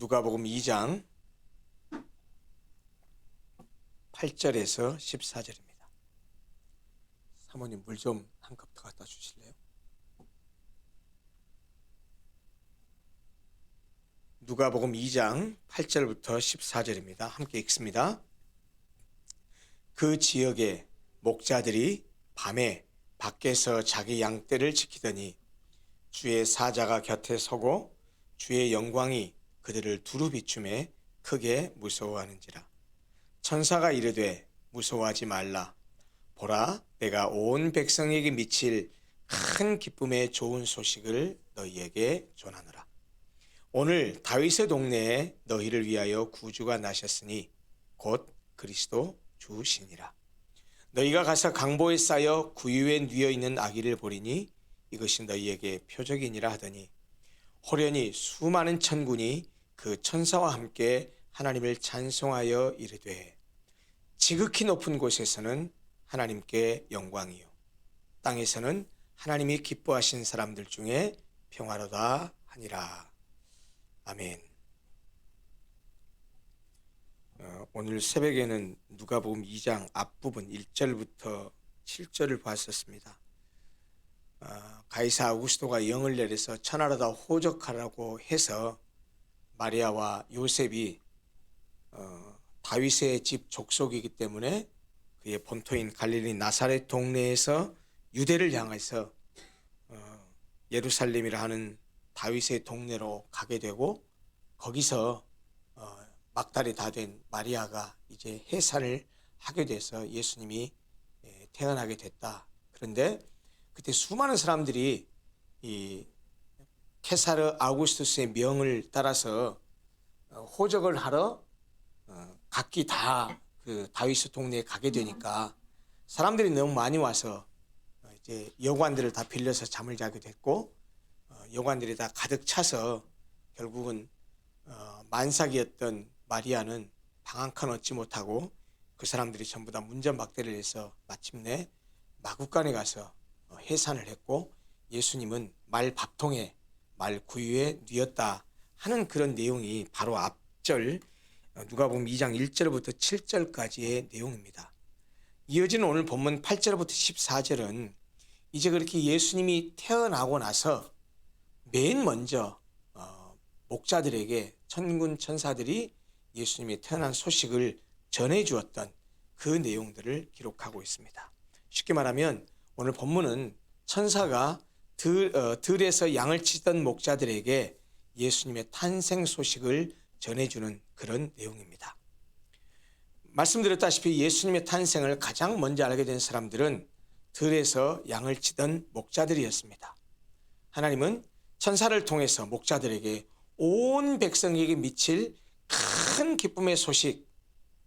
누가복음 2장 8절에서 14절입니다. 사모님 물 좀 한 컵 더 갖다 주실래요? 누가복음 2장 8절부터 14절입니다. 함께 읽습니다. 그 지역의 목자들이 밤에 밖에서 자기 양떼를 지키더니 주의 사자가 곁에 서고 주의 영광이 그들을 두루 비추매 크게 무서워하는지라. 천사가 이르되 무서워하지 말라. 보라, 내가 온 백성에게 미칠 큰 기쁨의 좋은 소식을 너희에게 전하노라. 오늘 다윗의 동네에 너희를 위하여 구주가 나셨으니 곧 그리스도 주시니라. 너희가 가서 강보에 쌓여 구유에 누워 있는 아기를 보리니 이것이 너희에게 표적이니라 하더니 호련히 수많은 천군이 그 천사와 함께 하나님을 찬송하여 이르되 지극히 높은 곳에서는 하나님께 영광이요 땅에서는 하나님이 기뻐하신 사람들 중에 평화로다 하니라. 아멘. 오늘 새벽에는 누가복음 2장 앞부분 1절부터 7절을 봤었습니다. 가이사 아우구스토가 영을 내려서 천하로다 호적하라고 해서 마리아와 요셉이 다윗의 집 족속이기 때문에 그의 본토인 갈릴리 나사렛 동네에서 유대를 향해서 예루살렘이라 하는 다윗의 동네로 가게 되고 거기서 막달이 다 된 마리아가 이제 해산을 하게 돼서 예수님이 태어나게 됐다. 그런데 그때 수많은 사람들이 이 케사르 아우구스투스의 명을 따라서 호적을 하러 각기 다 그 다윗의 동네에 가게 되니까 사람들이 너무 많이 와서 이제 여관들을 다 빌려서 잠을 자게 됐고 여관들이 다 가득 차서 결국은 만삭이었던 마리아는 방 한 칸 얻지 못하고 그 사람들이 전부 다 문전박대를 해서 마침내 마구간에 가서 해산을 했고 예수님은 말 밥통에 말 구유에 누웠다 하는 그런 내용이 바로 앞절 누가복음 2장 1절부터 7절까지의 내용입니다. 이어지는 오늘 본문 8절부터 14절은 이제 그렇게 예수님이 태어나고 나서 맨 먼저 목자들에게 천군 천사들이 예수님이 태어난 소식을 전해주었던 그 내용들을 기록하고 있습니다. 쉽게 말하면 오늘 본문은 천사가 들에서 양을 치던 목자들에게 예수님의 탄생 소식을 전해주는 그런 내용입니다. 말씀드렸다시피 예수님의 탄생을 가장 먼저 알게 된 사람들은 들에서 양을 치던 목자들이었습니다. 하나님은 천사를 통해서 목자들에게 온 백성에게 미칠 큰 기쁨의 소식,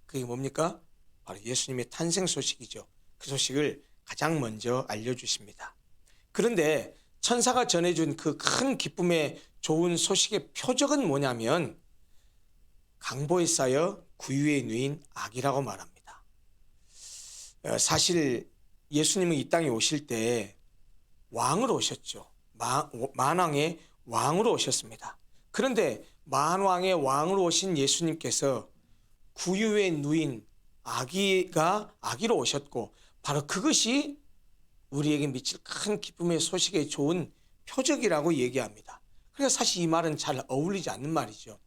그게 뭡니까? 바로 예수님의 탄생 소식이죠. 그 소식을 가장 먼저 알려주십니다. 그런데 천사가 전해준 그 큰 기쁨의 좋은 소식의 표적은 뭐냐면 강보에 쌓여 구유에 누인 아기라고 말합니다. 사실 예수님은 이 땅에 오실 때 왕으로 오셨죠. 만왕의 왕으로 오셨습니다. 그런데 만왕의 왕으로 오신 예수님께서 구유에 누인 아기로 오셨고 바로 그것이 우리에게 미칠 큰 기쁨의 소식의 좋은 표적이라고 얘기합니다. 그러니까 사실 이 말은 잘 어울리지 않는 말이죠.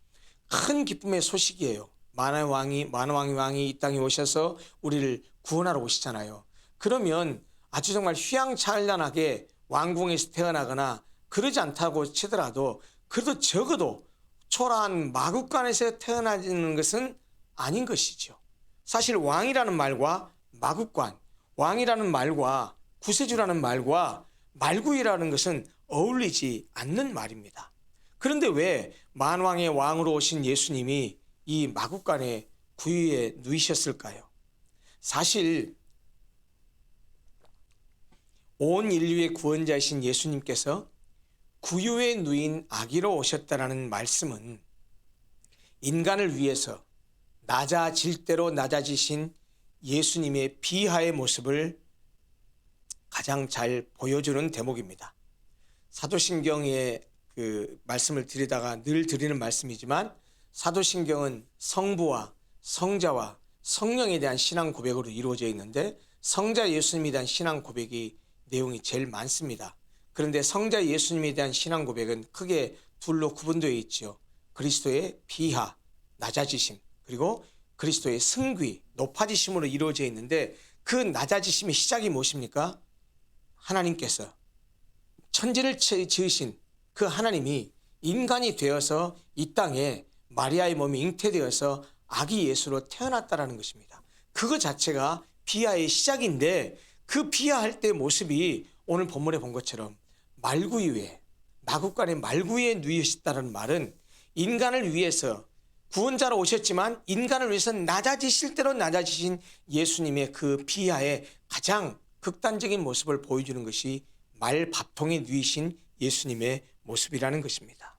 큰 기쁨의 소식이에요. 만왕의 왕이 이 땅에 오셔서 우리를 구원하러 오시잖아요. 그러면 아주 정말 휘황찬란하게 왕궁에서 태어나거나 그러지 않다고 치더라도 그래도 적어도 초라한 마구간에서 태어나는 것은 아닌 것이죠. 사실 왕이라는 말과 마구간, 왕이라는 말과 구세주라는 말과 말구이라는 것은 어울리지 않는 말입니다. 그런데 왜 만왕의 왕으로 오신 예수님이 이 마구간에 구유에 누이셨을까요? 사실 온 인류의 구원자이신 예수님께서 구유에 누인 아기로 오셨다라는 말씀은 인간을 위해서 낮아질 대로 낮아지신 예수님의 비하의 모습을 가장 잘 보여주는 대목입니다. 사도신경의 그 말씀을 드리다가 늘 드리는 말씀이지만 사도신경은 성부와 성자와 성령에 대한 신앙 고백으로 이루어져 있는데 성자 예수님에 대한 신앙 고백이 내용이 제일 많습니다. 그런데 성자 예수님에 대한 신앙 고백은 크게 둘로 구분되어 있죠. 그리스도의 비하, 낮아지심, 그리고 그리스도의 승귀, 높아지심으로 이루어져 있는데 그 낮아지심의 시작이 무엇입니까? 하나님께서 천지를 지으신 그 하나님이 인간이 되어서 이 땅에 마리아의 몸이 잉태되어서 아기 예수로 태어났다라는 것입니다. 그거 자체가 비하의 시작인데 그 비하할 때의 모습이 오늘 본문에 본 것처럼 말구 위에 마구간의 말구 위에 누이셨다는 말은 인간을 위해서 구원자로 오셨지만 인간을 위해서 낮아지실 대로 낮아지신 예수님의 그 비하의 가장 극단적인 모습을 보여주는 것이 말밥통에 누이신 예수님의 모습이라는 것입니다.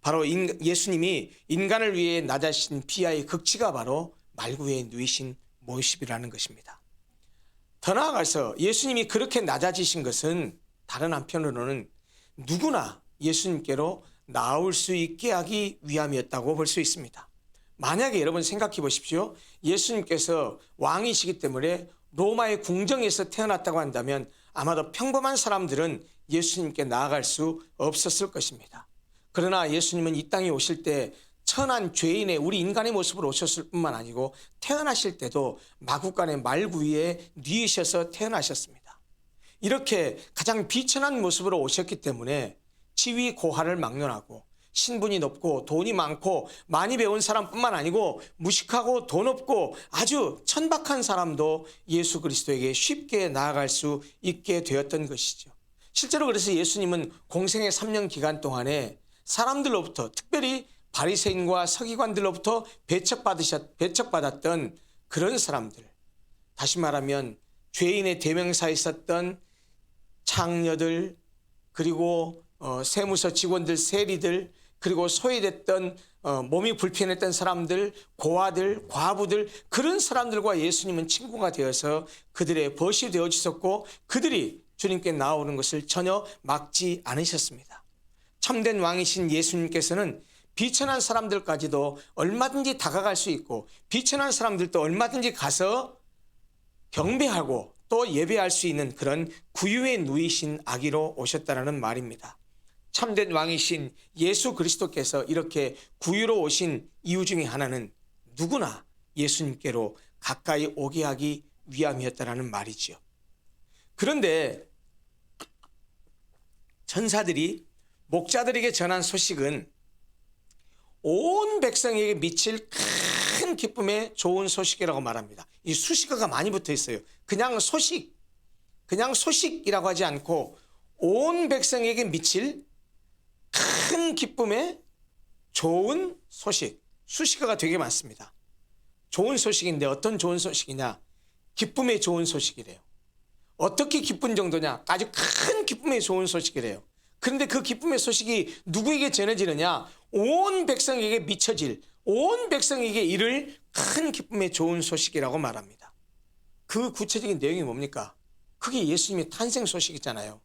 바로 예수님이 인간을 위해 낮아지신 비하의 극치가 바로 말구 위에 누이신 모습이라는 것입니다. 더 나아가서 예수님이 그렇게 낮아지신 것은 다른 한편으로는 누구나 예수님께로 나올 수 있게 하기 위함이었다고 볼 수 있습니다. 만약에 여러분 생각해 보십시오. 예수님께서 왕이시기 때문에 로마의 궁정에서 태어났다고 한다면 아마도 평범한 사람들은 예수님께 나아갈 수 없었을 것입니다. 그러나 예수님은 이 땅에 오실 때 천한 죄인의 우리 인간의 모습으로 오셨을 뿐만 아니고 태어나실 때도 마구간의 말구 위에 누이셔서 태어나셨습니다. 이렇게 가장 비천한 모습으로 오셨기 때문에 지위 고하를 막론하고 신분이 높고 돈이 많고 많이 배운 사람뿐만 아니고 무식하고 돈 없고 아주 천박한 사람도 예수 그리스도에게 쉽게 나아갈 수 있게 되었던 것이죠. 실제로 그래서 예수님은 공생의 3년 기간 동안에 사람들로부터 특별히 바리새인과 서기관들로부터 배척받았던 그런 사람들, 다시 말하면 죄인의 대명사에 있었던 창녀들, 그리고 세무서 직원들, 세리들, 그리고 소외됐던 몸이 불편했던 사람들, 고아들, 과부들, 그런 사람들과 예수님은 친구가 되어서 그들의 벗이 되어 주셨고 그들이 주님께 나오는 것을 전혀 막지 않으셨습니다. 참된 왕이신 예수님께서는 비천한 사람들까지도 얼마든지 다가갈 수 있고 비천한 사람들도 얼마든지 가서 경배하고 또 예배할 수 있는 그런 구유에 누이신 아기로 오셨다는 말입니다. 참된 왕이신 예수 그리스도께서 이렇게 구유로 오신 이유 중에 하나는 누구나 예수님께로 가까이 오게 하기 위함이었다는 말이지요. 그런데 천사들이 목자들에게 전한 소식은 온 백성에게 미칠 큰 기쁨의 좋은 소식이라고 말합니다. 이 수식어가 많이 붙어 있어요. 그냥 소식이라고 하지 않고 온 백성에게 미칠 큰 기쁨의 좋은 소식. 수식어가 되게 많습니다. 좋은 소식인데 어떤 좋은 소식이냐? 기쁨의 좋은 소식이래요. 어떻게 기쁜 정도냐? 아주 큰 기쁨의 좋은 소식이래요. 그런데 그 기쁨의 소식이 누구에게 전해지느냐? 온 백성에게 미쳐질, 온 백성에게 이를 큰 기쁨의 좋은 소식이라고 말합니다. 그 구체적인 내용이 뭡니까? 그게 예수님의 탄생 소식이잖아요.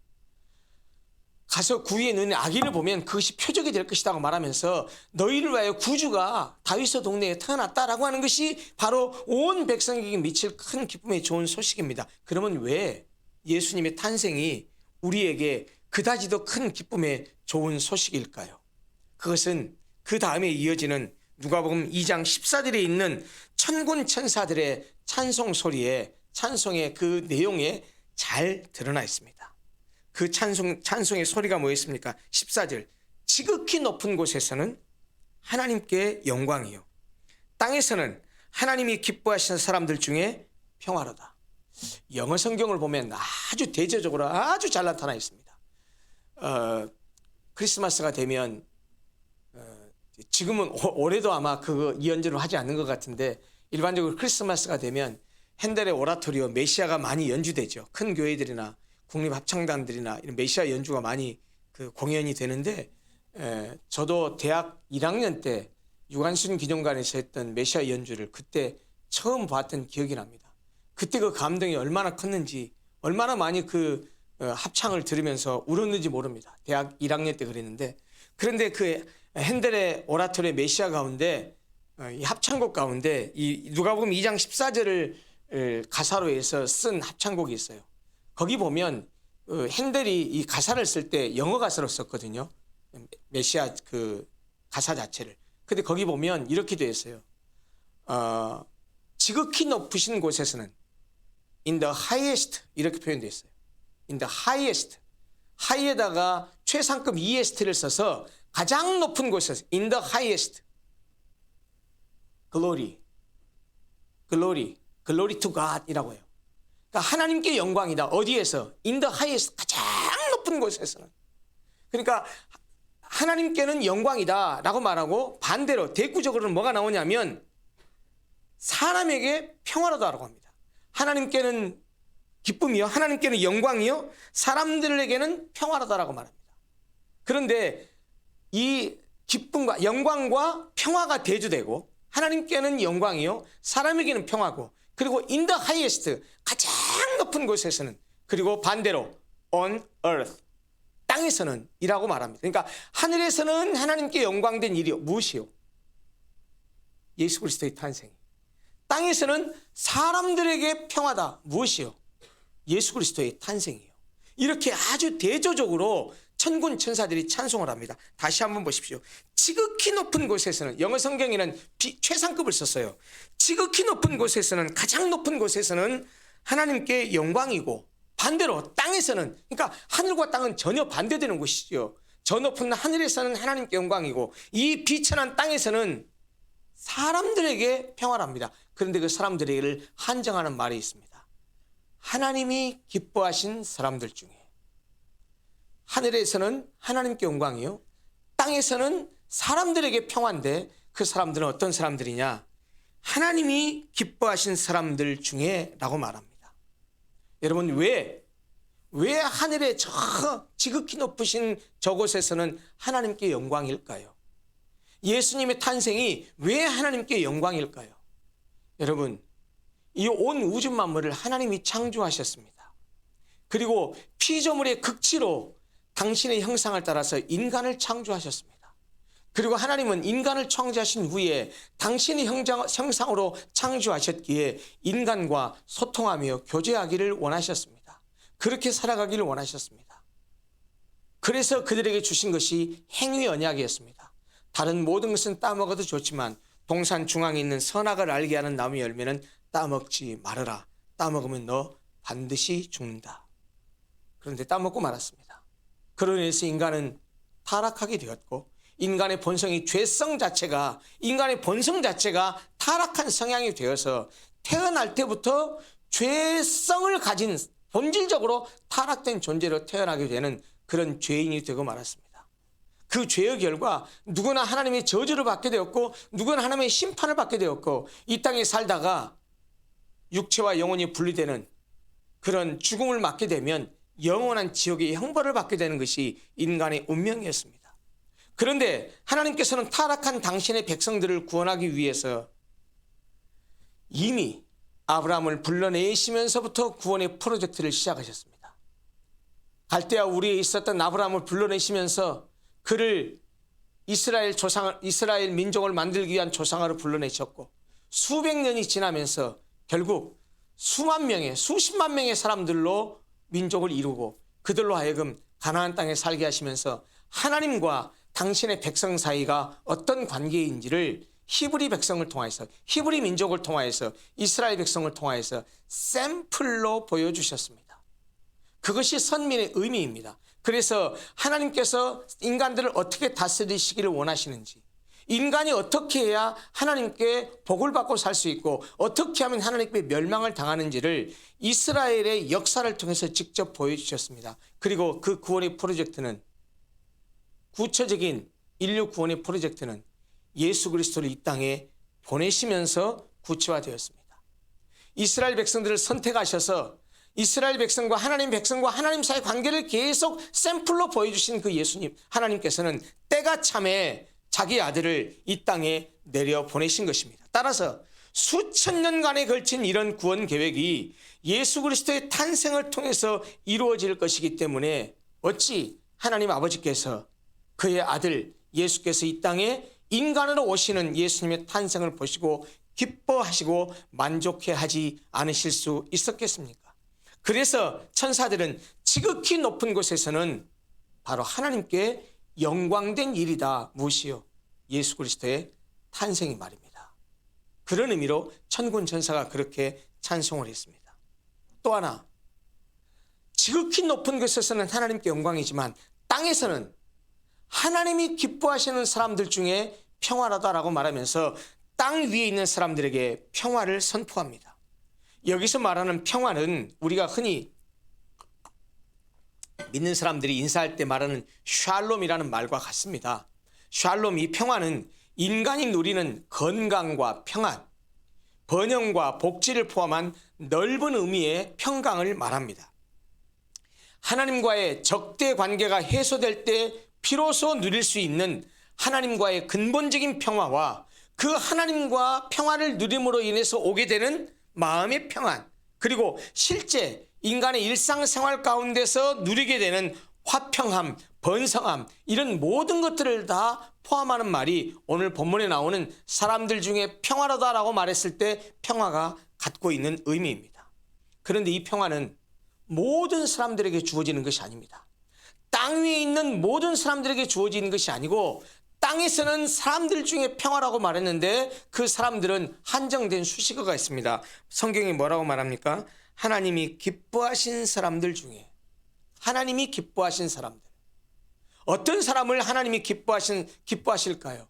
가서 구유에 누운 아기를 보면 그것이 표적이 될 것이라고 말하면서 너희를 위하여 구주가 다윗의 동네에 태어났다라고 하는 것이 바로 온 백성에게 미칠 큰 기쁨의 좋은 소식입니다. 그러면 왜 예수님의 탄생이 우리에게 그다지도 큰 기쁨의 좋은 소식일까요? 그것은 그 다음에 이어지는 누가복음 2장 14절에 있는 천군 천사들의 찬송 소리에, 찬송의 그 내용에 잘 드러나 있습니다. 그 찬송의 소리가 뭐였습니까? 14절, 지극히 높은 곳에서는 하나님께 영광이요, 땅에서는 하나님이 기뻐하시는 사람들 중에 평화로다. 영어 성경을 보면 아주 대조적으로 아주 잘 나타나 있습니다. 크리스마스가 되면 지금은 올해도 아마 이 연주를 하지 않는 것 같은데 일반적으로 크리스마스가 되면 핸델의 오라토리오 메시아가 많이 연주되죠. 큰 교회들이나 국립합창단들이나 이런 메시아 연주가 많이 공연이 되는데 저도 대학 1학년 때 유관순 기념관에서 했던 메시아 연주를 그때 처음 봤던 기억이 납니다. 그때 그 감동이 얼마나 컸는지, 얼마나 많이 합창을 들으면서 울었는지 모릅니다. 대학 1학년 때 그랬는데, 그런데 그 핸델의 오라토리오 메시아 가운데 이 합창곡 가운데 이 누가복음 2장 14절을 가사로 해서 쓴 합창곡이 있어요. 거기 보면 핸델이 이 가사를 쓸 때 영어 가사로 썼거든요. 메시아 그 가사 자체를. 근데 거기 보면 이렇게 되어 있어요. 지극히 높으신 곳에서는 in the highest 이렇게 표현되어 있어요. in the highest. 하이에다가 최상급 EST를 써서 가장 높은 곳에서 in the highest. glory to God 이라고 해요. 그러니까 하나님께 영광이다. 어디에서? in the highest. 가장 높은 곳에서는. 그러니까 하나님께는 영광이다 라고 말하고 반대로 대꾸적으로는 뭐가 나오냐면 사람에게 평화로다라고 합니다. 하나님께는 기쁨이요, 하나님께는 영광이요, 사람들에게는 평화로다라고 말합니다. 그런데 이 기쁨과 영광과 평화가 대조되고 하나님께는 영광이요, 사람에게는 평화고, 그리고 in the highest 가장 높은 곳에서는, 그리고 반대로 on earth 땅에서는 이라고 말합니다. 그러니까 하늘에서는 하나님께 영광된 일이요, 무엇이요? 예수 그리스도의 탄생. 땅에서는 사람들에게 평화다. 무엇이요? 예수 그리스도의 탄생이에요. 이렇게 아주 대조적으로 천군 천사들이 찬송을 합니다. 다시 한번 보십시오. 지극히 높은 곳에서는, 영어 성경에는 최상급을 썼어요. 지극히 높은 곳에서는, 가장 높은 곳에서는 하나님께 영광이고, 반대로 땅에서는, 그러니까 하늘과 땅은 전혀 반대되는 곳이죠. 저 높은 하늘에서는 하나님께 영광이고, 이 비천한 땅에서는 사람들에게 평화랍니다. 그런데 그 사람들에게를 한정하는 말이 있습니다. 하나님이 기뻐하신 사람들 중에, 하늘에서는 하나님께 영광이요, 땅에서는 사람들에게 평화인데 그 사람들은 어떤 사람들이냐? 하나님이 기뻐하신 사람들 중에 라고 말합니다. 여러분, 왜 하늘의 저 지극히 높으신 저곳에서는 하나님께 영광일까요? 예수님의 탄생이 왜 하나님께 영광일까요? 여러분, 이 온 우주 만물을 하나님이 창조하셨습니다. 그리고 피조물의 극치로 당신의 형상을 따라서 인간을 창조하셨습니다. 그리고 하나님은 인간을 창조하신 후에 당신의 형상으로 창조하셨기에 인간과 소통하며 교제하기를 원하셨습니다. 그렇게 살아가기를 원하셨습니다. 그래서 그들에게 주신 것이 행위 언약이었습니다. 다른 모든 것은 따먹어도 좋지만 동산 중앙에 있는 선악을 알게 하는 나무 열매는 따먹지 말아라. 따먹으면 너 반드시 죽는다. 그런데 따먹고 말았습니다. 그로 인해서 인간은 타락하게 되었고, 인간의 본성이 인간의 본성 자체가 타락한 성향이 되어서 태어날 때부터 죄성을 가진, 본질적으로 타락된 존재로 태어나게 되는 그런 죄인이 되고 말았습니다. 그 죄의 결과 누구나 하나님의 저주를 받게 되었고, 누구나 하나님의 심판을 받게 되었고, 이 땅에 살다가 육체와 영혼이 분리되는 그런 죽음을 맞게 되면 영원한 지옥의 형벌을 받게 되는 것이 인간의 운명이었습니다. 그런데 하나님께서는 타락한 당신의 백성들을 구원하기 위해서 이미 아브라함을 불러내시면서부터 구원의 프로젝트를 시작하셨습니다. 갈대아 우리에 있었던 아브라함을 불러내시면서 그를 이스라엘 민족을 만들기 위한 조상으로 불러내셨고, 수백 년이 지나면서 결국 수십만 명의 사람들로 민족을 이루고 그들로 하여금 가나안 땅에 살게 하시면서 하나님과 당신의 백성 사이가 어떤 관계인지를 히브리 백성을 통해서, 히브리 민족을 통해서, 이스라엘 백성을 통해서 샘플로 보여주셨습니다. 그것이 선민의 의미입니다. 그래서 하나님께서 인간들을 어떻게 다스리시기를 원하시는지, 인간이 어떻게 해야 하나님께 복을 받고 살 수 있고 어떻게 하면 하나님께 멸망을 당하는지를 이스라엘의 역사를 통해서 직접 보여주셨습니다. 그리고 그 구원의 프로젝트는, 구체적인 인류 구원의 프로젝트는 예수 그리스도를 이 땅에 보내시면서 구체화되었습니다. 이스라엘 백성들을 선택하셔서 이스라엘 백성과 하나님 사이의 관계를 계속 샘플로 보여주신 그 예수님, 하나님께서는 때가 참에 자기 아들을 이 땅에 내려 보내신 것입니다. 따라서 수천 년간에 걸친 이런 구원 계획이 예수 그리스도의 탄생을 통해서 이루어질 것이기 때문에 어찌 하나님 아버지께서 그의 아들 예수께서 이 땅에 인간으로 오시는 예수님의 탄생을 보시고 기뻐하시고 만족해하지 않으실 수 있었겠습니까? 그래서 천사들은 지극히 높은 곳에서는 바로 하나님께 영광된 일이다. 무엇이요? 예수 그리스도의 탄생이 말입니다. 그런 의미로 천군 천사가 그렇게 찬송을 했습니다. 또 하나, 지극히 높은 곳에서는 하나님께 영광이지만 땅에서는 하나님이 기뻐하시는 사람들 중에 평화로다라고 말하면서 땅 위에 있는 사람들에게 평화를 선포합니다. 여기서 말하는 평화는 우리가 흔히 믿는 사람들이 인사할 때 말하는 샬롬이라는 말과 같습니다. 샬롬, 이 평화는 인간이 누리는 건강과 평안, 번영과 복지를 포함한 넓은 의미의 평강을 말합니다. 하나님과의 적대 관계가 해소될 때 비로소 누릴 수 있는 하나님과의 근본적인 평화와 그 하나님과 평화를 누림으로 인해서 오게 되는 마음의 평안, 그리고 실제 인간의 일상생활 가운데서 누리게 되는 화평함, 번성함, 이런 모든 것들을 다 포함하는 말이 오늘 본문에 나오는 사람들 중에 평화로다라고 말했을 때 평화가 갖고 있는 의미입니다. 그런데 이 평화는 모든 사람들에게 주어지는 것이 아닙니다. 땅 위에 있는 모든 사람들에게 주어지는 것이 아니고 땅에서는 사람들 중에 평화라고 말했는데 그 사람들은 한정된 수식어가 있습니다. 성경이 뭐라고 말합니까? 하나님이 기뻐하신 사람들 중에, 하나님이 기뻐하신 사람들. 어떤 사람을 하나님이 기뻐하실까요?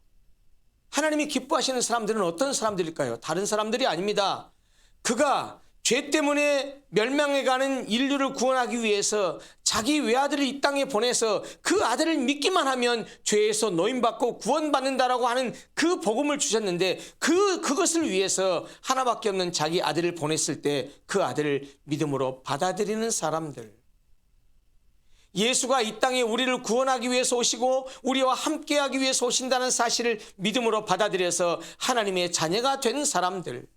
하나님이 기뻐하시는 사람들은 어떤 사람들일까요? 다른 사람들이 아닙니다. 그가 죄 때문에 멸망해가는 인류를 구원하기 위해서 자기 외아들을 이 땅에 보내서 그 아들을 믿기만 하면 죄에서 노임받고 구원받는다라고 하는 그 복음을 주셨는데 그것을 위해서 하나밖에 없는 자기 아들을 보냈을 때 그 아들을 믿음으로 받아들이는 사람들. 예수가 이 땅에 우리를 구원하기 위해서 오시고 우리와 함께하기 위해서 오신다는 사실을 믿음으로 받아들여서 하나님의 자녀가 된 사람들.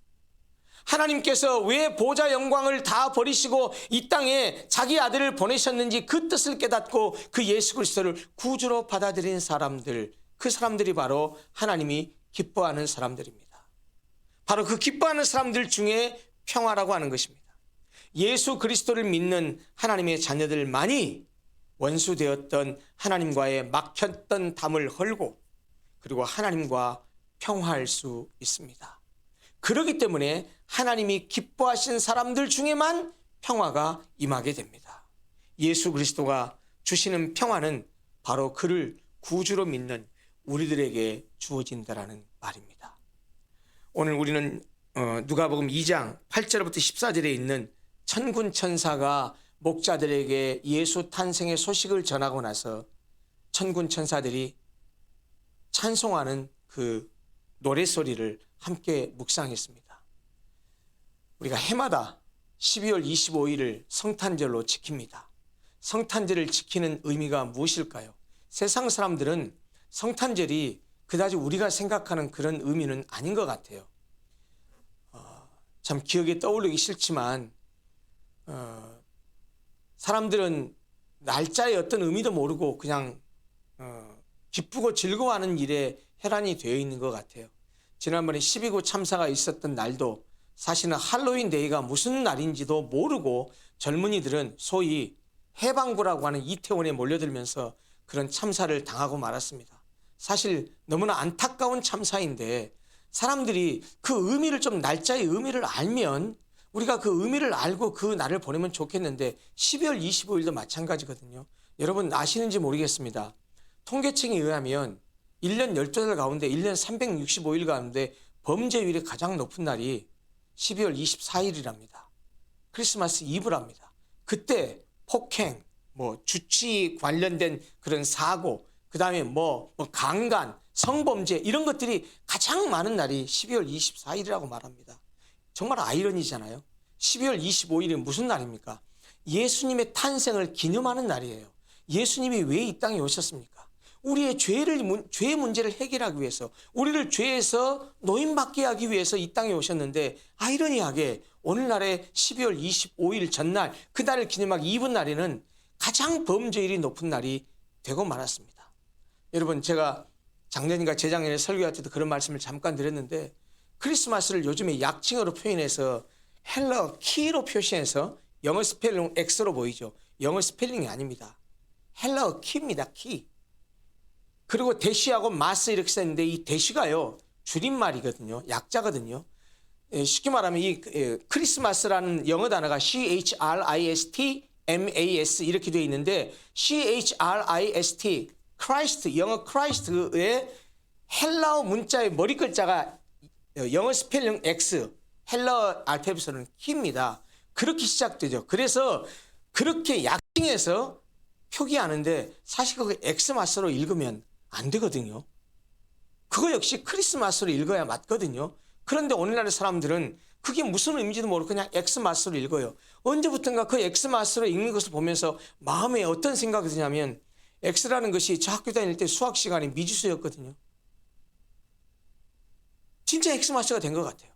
하나님께서 왜 보좌 영광을 다 버리시고 이 땅에 자기 아들을 보내셨는지 그 뜻을 깨닫고 그 예수 그리스도를 구주로 받아들인 사람들, 그 사람들이 바로 하나님이 기뻐하는 사람들입니다. 바로 그 기뻐하는 사람들 중에 평화라고 하는 것입니다. 예수 그리스도를 믿는 하나님의 자녀들만이 원수되었던 하나님과의 막혔던 담을 헐고 그리고 하나님과 평화할 수 있습니다. 그렇기 때문에 하나님이 기뻐하신 사람들 중에만 평화가 임하게 됩니다. 예수 그리스도가 주시는 평화는 바로 그를 구주로 믿는 우리들에게 주어진다라는 말입니다. 오늘 우리는 누가복음 2장 8절부터 14절에 있는 천군 천사가 목자들에게 예수 탄생의 소식을 전하고 나서 천군 천사들이 찬송하는 그 노래소리를 함께 묵상했습니다. 우리가 해마다 12월 25일을 성탄절로 지킵니다. 성탄절을 지키는 의미가 무엇일까요? 세상 사람들은 성탄절이 그다지 우리가 생각하는 그런 의미는 아닌 것 같아요. 참 기억에 떠오르기 싫지만 사람들은 날짜의 어떤 의미도 모르고 그냥 기쁘고 즐거워하는 일에 혈안이 되어 있는 것 같아요. 지난번에 12구 참사가 있었던 날도 사실은 할로윈 데이가 무슨 날인지도 모르고 젊은이들은 소위 해방구라고 하는 이태원에 몰려들면서 그런 참사를 당하고 말았습니다. 사실 너무나 안타까운 참사인데 사람들이 그 의미를 좀 날짜의 의미를 알면 우리가 그 의미를 알고 그 날을 보내면 좋겠는데 12월 25일도 마찬가지거든요. 여러분 아시는지 모르겠습니다. 통계청에 의하면 1년 12달 가운데 1년 365일 가운데 범죄율이 가장 높은 날이 12월 24일이랍니다. 크리스마스 이브랍니다. 그때 폭행, 주치 관련된 그런 사고, 그 다음에 강간, 성범죄 이런 것들이 가장 많은 날이 12월 24일이라고 말합니다. 정말 아이러니잖아요. 12월 25일이 무슨 날입니까? 예수님의 탄생을 기념하는 날이에요. 예수님이 왜 이 땅에 오셨습니까? 우리의 죄의 문제를 해결하기 위해서, 우리를 죄에서 노임받게 하기 위해서 이 땅에 오셨는데 아이러니하게 오늘날의 12월 25일 전날, 그날을 기념하기 이분 날에는 가장 범죄율이 높은 날이 되고 말았습니다. 여러분 제가 작년인가 재작년에 설교할 때도 그런 말씀을 잠깐 드렸는데 크리스마스를 요즘에 약칭어로 표현해서 헬러 키로 표시해서 영어 스펠링 X로 보이죠. 영어 스펠링이 아닙니다. 헬러 키입니다. 키. 그리고 대시하고 마스 이렇게 썼는데 이 대시가요 줄임말이거든요. 약자거든요. 쉽게 말하면 이 크리스마스라는 영어 단어가 CHRIST MAS 이렇게 되어 있는데 CHRIST 크라이스트 영어 크라이스트의 헬라어 문자의 머리 글자가 영어 스펠링 X 헬라어 알파벳으로는 키입니다. 그렇게 시작되죠. 그래서 그렇게 약칭해서 표기하는데 사실 그거 엑스마스로 읽으면 안 되거든요. 그거 역시 크리스마스로 읽어야 맞거든요. 그런데 오늘날의 사람들은 그게 무슨 의미인지도 모르고 그냥 엑스마스로 읽어요. 언제부턴가 그 엑스마스로 읽는 것을 보면서 마음에 어떤 생각이 드냐면 X라는 것이 저 학교 다닐 때 수학 시간에 미지수였거든요. 진짜 엑스마스가 된 것 같아요.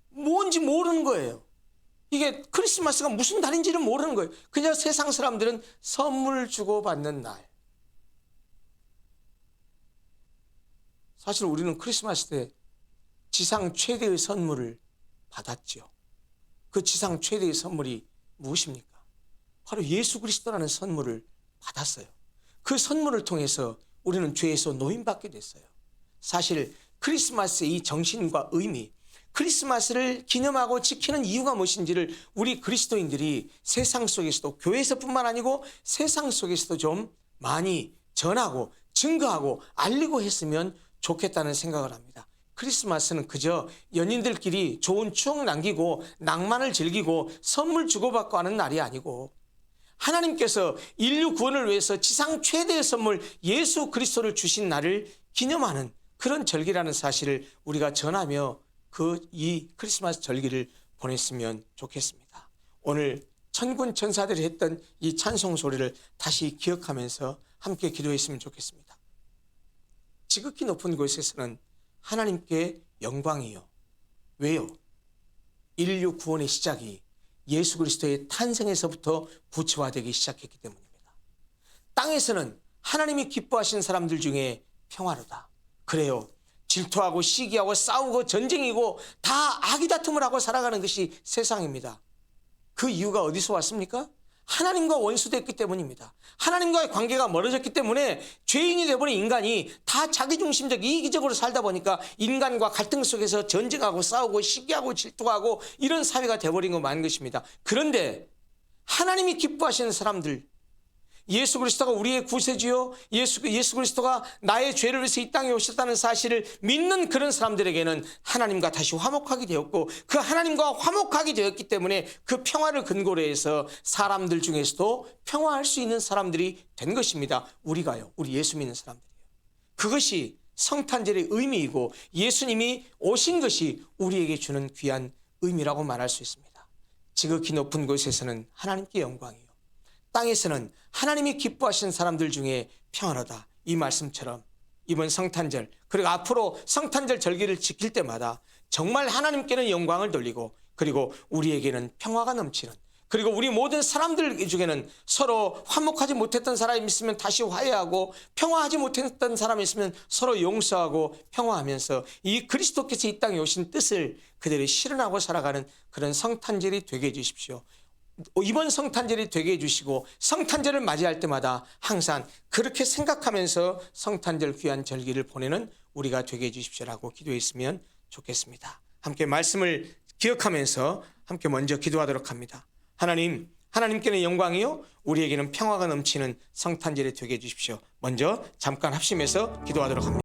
뭔지 모르는 거예요. 이게 크리스마스가 무슨 날인지를 모르는 거예요. 그냥 세상 사람들은 선물 주고받는 날. 사실 우리는 크리스마스 때 지상 최대의 선물을 받았죠. 그 지상 최대의 선물이 무엇입니까? 바로 예수 그리스도라는 선물을 받았어요. 그 선물을 통해서 우리는 죄에서 노임받게 됐어요. 사실 크리스마스의 이 정신과 의미, 크리스마스를 기념하고 지키는 이유가 무엇인지를 우리 그리스도인들이 세상 속에서도 교회에서뿐만 아니고 세상 속에서도 좀 많이 전하고 증거하고 알리고 했으면 좋겠다는 생각을 합니다. 크리스마스는 그저 연인들끼리 좋은 추억 남기고 낭만을 즐기고 선물 주고받고 하는 날이 아니고 하나님께서 인류 구원을 위해서 지상 최대의 선물 예수 그리스도를 주신 날을 기념하는 그런 절기라는 사실을 우리가 전하며 이 크리스마스 절기를 보냈으면 좋겠습니다. 오늘 천군 천사들이 했던 이 찬송 소리를 다시 기억하면서 함께 기도했으면 좋겠습니다. 지극히 높은 곳에서는 하나님께 영광이요. 왜요? 인류 구원의 시작이 예수 그리스도의 탄생에서부터 구체화되기 시작했기 때문입니다. 땅에서는 하나님이 기뻐하시는 사람들 중에 평화로다. 그래요. 질투하고 시기하고 싸우고 전쟁이고 다 아기다툼을 하고 살아가는 것이 세상입니다. 그 이유가 어디서 왔습니까? 하나님과 원수됐기 때문입니다. 하나님과의 관계가 멀어졌기 때문에 죄인이 되어버린 인간이 다 자기중심적 이기적으로 살다 보니까 인간과 갈등 속에서 전쟁하고 싸우고 시기하고 질투하고 이런 사회가 되어버린 거 많은 것입니다. 그런데 하나님이 기뻐하시는 사람들, 예수 그리스도가 우리의 구세주요, 예수 그리스도가 나의 죄를 위해서 이 땅에 오셨다는 사실을 믿는 그런 사람들에게는 하나님과 다시 화목하게 되었고 그 하나님과 화목하게 되었기 때문에 그 평화를 근거로 해서 사람들 중에서도 평화할 수 있는 사람들이 된 것입니다. 우리가요. 우리 예수 믿는 사람들이요. 그것이 성탄절의 의미이고 예수님이 오신 것이 우리에게 주는 귀한 의미라고 말할 수 있습니다. 지극히 높은 곳에서는 하나님께 영광이요. 땅에서는 하나님이 기뻐하시는 사람들 중에 평안하다. 이 말씀처럼 이번 성탄절 그리고 앞으로 성탄절 절기를 지킬 때마다 정말 하나님께는 영광을 돌리고 그리고 우리에게는 평화가 넘치는 그리고 우리 모든 사람들 중에는 서로 화목하지 못했던 사람이 있으면 다시 화해하고 평화하지 못했던 사람이 있으면 서로 용서하고 평화하면서 이 그리스도께서 이 땅에 오신 뜻을 그대로 실현하고 살아가는 그런 성탄절이 되게 해주십시오. 이번 성탄절이 되게 해주시고 성탄절을 맞이할 때마다 항상 그렇게 생각하면서 성탄절 귀한 절기를 보내는 우리가 되게 해주십시오라고 기도했으면 좋겠습니다. 함께 말씀을 기억하면서 함께 먼저 기도하도록 합니다. 하나님께는 영광이요 우리에게는 평화가 넘치는 성탄절이 되게 해주십시오. 먼저 잠깐 합심해서 기도하도록 합니다.